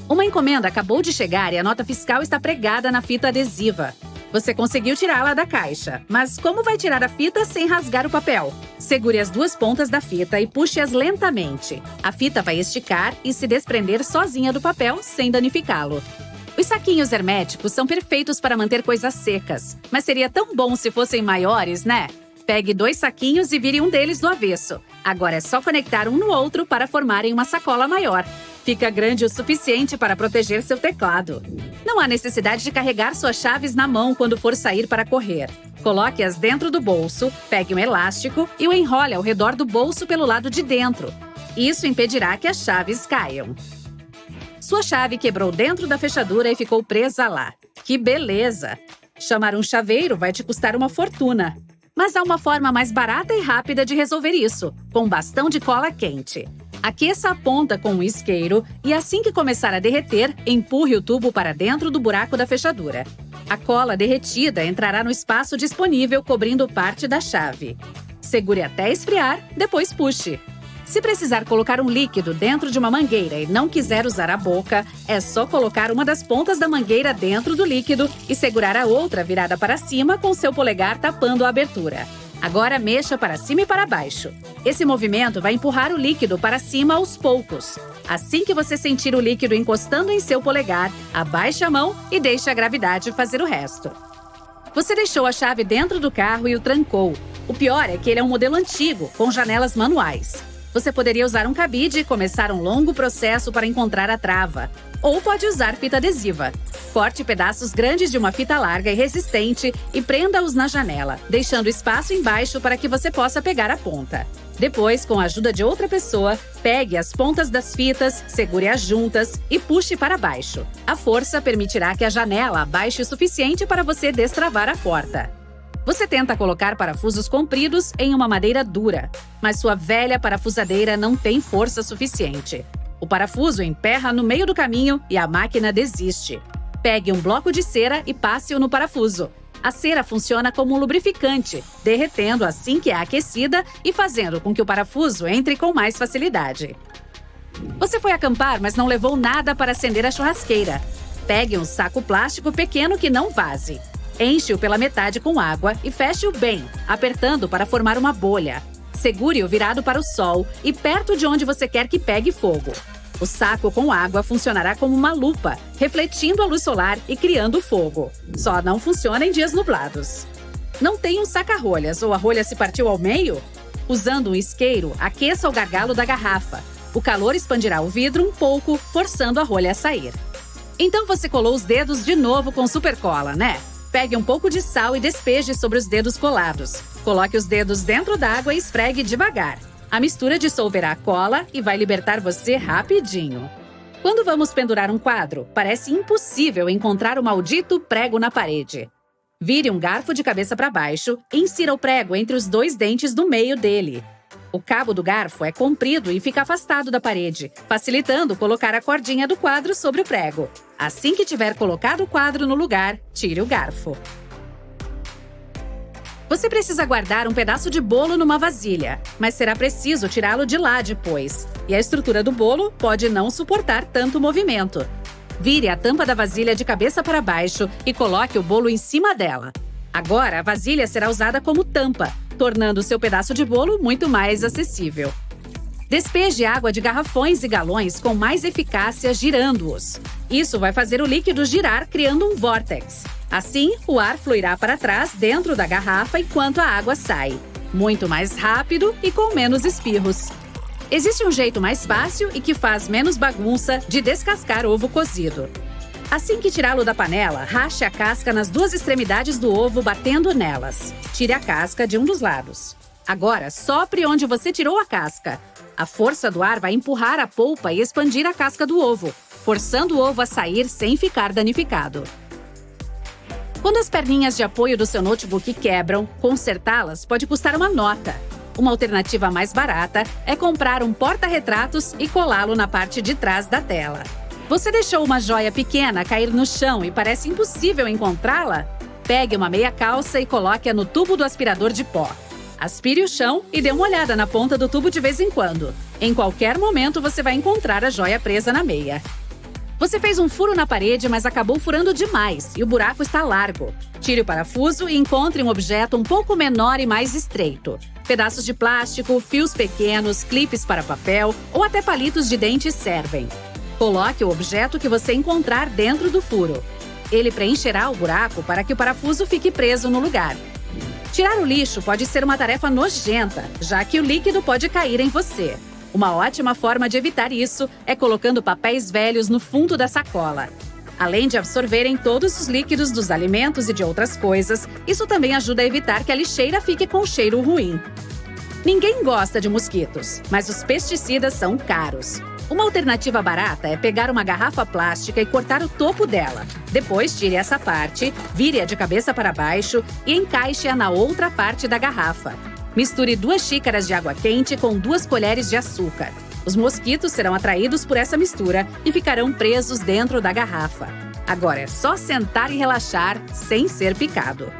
Uma encomenda acabou de chegar e a nota fiscal está pregada na fita adesiva. Você conseguiu tirá-la da caixa, mas como vai tirar a fita sem rasgar o papel? Segure as 2 pontas da fita e puxe-as lentamente. A fita vai esticar e se desprender sozinha do papel sem danificá-lo. Os saquinhos herméticos são perfeitos para manter coisas secas, mas seria tão bom se fossem maiores, né? Pegue 2 saquinhos e vire um deles do avesso. Agora é só conectar um no outro para formarem uma sacola maior. Fica grande o suficiente para proteger seu teclado. Não há necessidade de carregar suas chaves na mão quando for sair para correr. Coloque-as dentro do bolso, pegue um elástico e o enrole ao redor do bolso pelo lado de dentro. Isso impedirá que as chaves caiam. Sua chave quebrou dentro da fechadura e ficou presa lá. Que beleza! Chamar um chaveiro vai te custar uma fortuna. Mas há uma forma mais barata e rápida de resolver isso, com um bastão de cola quente. Aqueça a ponta com um isqueiro e assim que começar a derreter, empurre o tubo para dentro do buraco da fechadura. A cola derretida entrará no espaço disponível cobrindo parte da chave. Segure até esfriar, depois puxe. Se precisar colocar um líquido dentro de uma mangueira e não quiser usar a boca, é só colocar uma das pontas da mangueira dentro do líquido e segurar a outra virada para cima com seu polegar tapando a abertura. Agora mexa para cima e para baixo. Esse movimento vai empurrar o líquido para cima aos poucos. Assim que você sentir o líquido encostando em seu polegar, abaixe a mão e deixe a gravidade fazer o resto. Você deixou a chave dentro do carro e o trancou. O pior é que ele é um modelo antigo, com janelas manuais. Você poderia usar um cabide e começar um longo processo para encontrar a trava. Ou pode usar fita adesiva. Corte pedaços grandes de uma fita larga e resistente e prenda-os na janela, deixando espaço embaixo para que você possa pegar a ponta. Depois, com a ajuda de outra pessoa, pegue as pontas das fitas, segure-as juntas e puxe para baixo. A força permitirá que a janela abaixe o suficiente para você destravar a porta. Você tenta colocar parafusos compridos em uma madeira dura, mas sua velha parafusadeira não tem força suficiente. O parafuso emperra no meio do caminho e a máquina desiste. Pegue um bloco de cera e passe-o no parafuso. A cera funciona como um lubrificante, derretendo assim que é aquecida e fazendo com que o parafuso entre com mais facilidade. Você foi acampar, mas não levou nada para acender a churrasqueira. Pegue um saco plástico pequeno que não vaze. Enche-o pela metade com água e feche-o bem, apertando para formar uma bolha. Segure-o virado para o sol e perto de onde você quer que pegue fogo. O saco com água funcionará como uma lupa, refletindo a luz solar e criando fogo. Só não funciona em dias nublados. Não tem um saca-rolhas ou a rolha se partiu ao meio? Usando um isqueiro, aqueça o gargalo da garrafa. O calor expandirá o vidro um pouco, forçando a rolha a sair. Então você colou os dedos de novo com supercola, né? Pegue um pouco de sal e despeje sobre os dedos colados. Coloque os dedos dentro d'água e esfregue devagar. A mistura dissolverá a cola e vai libertar você rapidinho. Quando vamos pendurar um quadro, parece impossível encontrar o maldito prego na parede. Vire um garfo de cabeça para baixo e insira o prego entre os 2 dentes do meio dele. O cabo do garfo é comprido e fica afastado da parede, facilitando colocar a cordinha do quadro sobre o prego. Assim que tiver colocado o quadro no lugar, tire o garfo. Você precisa guardar um pedaço de bolo numa vasilha, mas será preciso tirá-lo de lá depois. E a estrutura do bolo pode não suportar tanto movimento. Vire a tampa da vasilha de cabeça para baixo e coloque o bolo em cima dela. Agora, a vasilha será usada como tampa, tornando o seu pedaço de bolo muito mais acessível. Despeje água de garrafões e galões com mais eficácia girando-os. Isso vai fazer o líquido girar, criando um vórtex. Assim, o ar fluirá para trás dentro da garrafa enquanto a água sai. Muito mais rápido e com menos espirros. Existe um jeito mais fácil e que faz menos bagunça de descascar ovo cozido. Assim que tirá-lo da panela, rache a casca nas duas extremidades do ovo batendo nelas. Tire a casca de um dos lados. Agora, sopre onde você tirou a casca. A força do ar vai empurrar a polpa e expandir a casca do ovo, forçando o ovo a sair sem ficar danificado. Quando as perninhas de apoio do seu notebook quebram, consertá-las pode custar uma nota. Uma alternativa mais barata é comprar um porta-retratos e colá-lo na parte de trás da tela. Você deixou uma joia pequena cair no chão e parece impossível encontrá-la? Pegue uma meia calça e coloque-a no tubo do aspirador de pó. Aspire o chão e dê uma olhada na ponta do tubo de vez em quando. Em qualquer momento você vai encontrar a joia presa na meia. Você fez um furo na parede, mas acabou furando demais e o buraco está largo. Tire o parafuso e encontre um objeto um pouco menor e mais estreito. Pedaços de plástico, fios pequenos, clipes para papel ou até palitos de dente servem. Coloque o objeto que você encontrar dentro do furo. Ele preencherá o buraco para que o parafuso fique preso no lugar. Tirar o lixo pode ser uma tarefa nojenta, já que o líquido pode cair em você. Uma ótima forma de evitar isso é colocando papéis velhos no fundo da sacola. Além de absorverem todos os líquidos dos alimentos e de outras coisas, isso também ajuda a evitar que a lixeira fique com cheiro ruim. Ninguém gosta de mosquitos, mas os pesticidas são caros. Uma alternativa barata é pegar uma garrafa plástica e cortar o topo dela. Depois, tire essa parte, vire-a de cabeça para baixo e encaixe-a na outra parte da garrafa. Misture 2 xícaras de água quente com 2 colheres de açúcar. Os mosquitos serão atraídos por essa mistura e ficarão presos dentro da garrafa. Agora é só sentar e relaxar sem ser picado.